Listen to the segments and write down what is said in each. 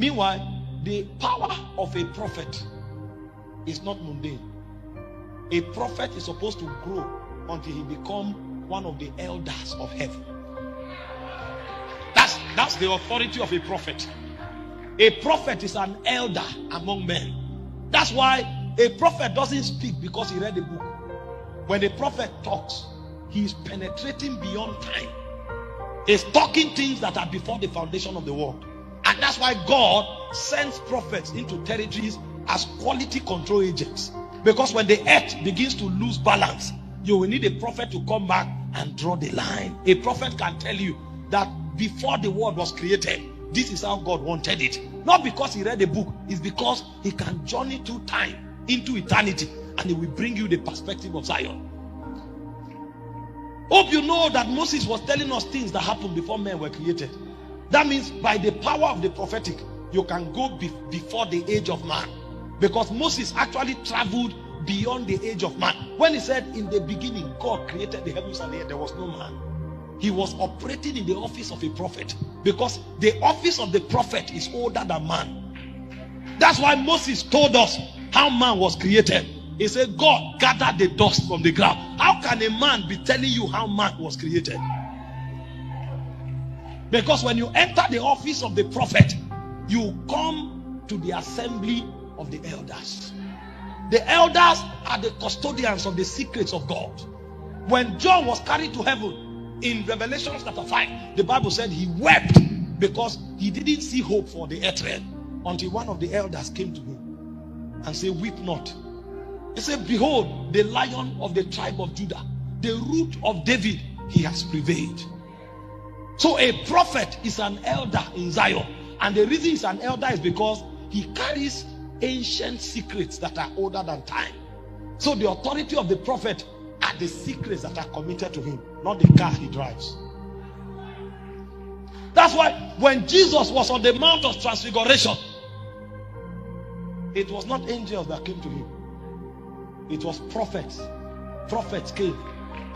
Meanwhile, the power of a prophet is not mundane. A prophet is supposed to grow until he becomes one of the elders of heaven. That's the authority of a prophet. A prophet is an elder among men. That's why a prophet doesn't speak because he read a book. When a prophet talks, he is penetrating beyond time. He's talking things that are before the foundation of the world. And that's why God sends prophets into territories as quality control agents. Because when the earth begins to lose balance, you will need a prophet to come back and draw the line. A prophet can tell you that before the world was created, this is how God wanted it. Not because he read a book, it's because he can journey through time into eternity, and he will bring you the perspective of Zion. Hope you know that Moses was telling us things that happened before men were created. That means by the power of the prophetic, you can go before the age of man. Because Moses actually traveled beyond the age of man. When he said, in the beginning, God created the heavens and the earth, there was no man. He was operating in the office of a prophet. Because the office of the prophet is older than man. That's why Moses told us how man was created. He said, God gathered the dust from the ground. How can a man be telling you how man was created? Because when you enter the office of the prophet, you come to the assembly of the elders. The elders are the custodians of the secrets of God. When John was carried to heaven in Revelation chapter 5, the Bible said he wept because he didn't see hope for the earth realm until one of the elders came to him and said, weep not. He said, behold, the Lion of the tribe of Judah, the root of David, he has prevailed. So a prophet is an elder in Zion. And the reason he's an elder is because he carries ancient secrets that are older than time. So the authority of the prophet are the secrets that are committed to him, not the car he drives. That's why when Jesus was on the Mount of Transfiguration, it was not angels that came to him. It was prophets. Prophets came.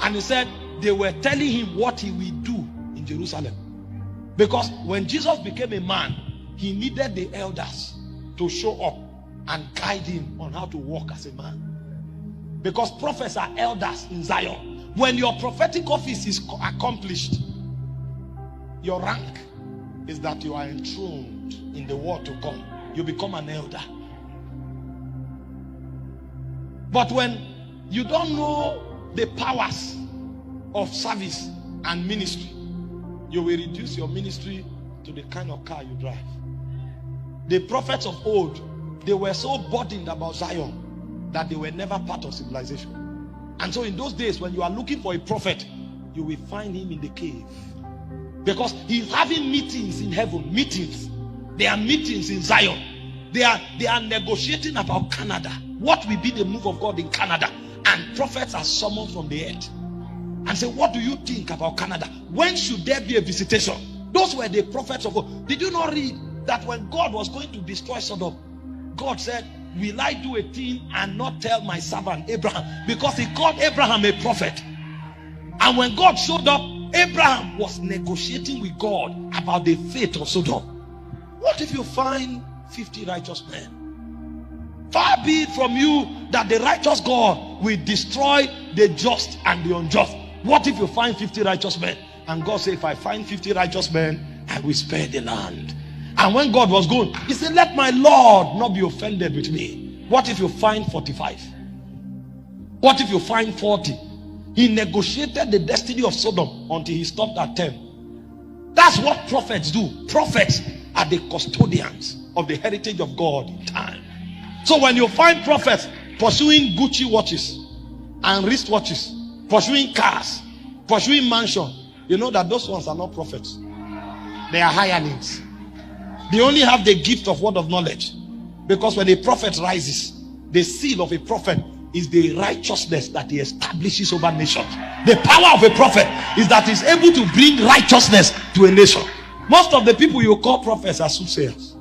And he said they were telling him what he will do in Jerusalem. Because when Jesus became a man, he needed the elders to show up and guide him on how to walk as a man. Because prophets are elders in Zion. When your prophetic office is accomplished, your rank is that you are enthroned in the world to come. You become an elder. But when you don't know the powers of service and ministry, you will reduce your ministry to the kind of car you drive. The prophets of old, they were so burdened about Zion that they were never part of civilization. And so in those days, when you are looking for a prophet, you will find him in the cave. Because he's having meetings in heaven. Meetings. There are meetings in Zion. They are negotiating about Canada. What will be the move of God in Canada? And prophets are summoned from the earth and say, what do you think about Canada? When should there be a visitation? Those were the prophets of God. Did you not read that when God was going to destroy Sodom, God said, will I do a thing and not tell my servant Abraham? Because he called Abraham a prophet. And when God showed up, Abraham was negotiating with God about the fate of Sodom. What if you find 50 righteous men? Far be it from you that the righteous God will destroy the just and the unjust. What if you find 50 righteous men? And God said, if I find 50 righteous men, I will spare the land. And when God was going, he said, let my Lord not be offended with me. What if you find 45? What if you find 40? He negotiated the destiny of Sodom until he stopped at 10. That's what prophets do. Prophets are the custodians of the heritage of God in time. So when you find prophets pursuing Gucci watches and wristwatches, pursuing cars, pursuing mansions, you know that those ones are not prophets. They are hirelings. They only have the gift of word of knowledge. Because when a prophet rises, the seal of a prophet is the righteousness that he establishes over nations. The power of a prophet is that he's able to bring righteousness to a nation. Most of the people you call prophets are soothsayers.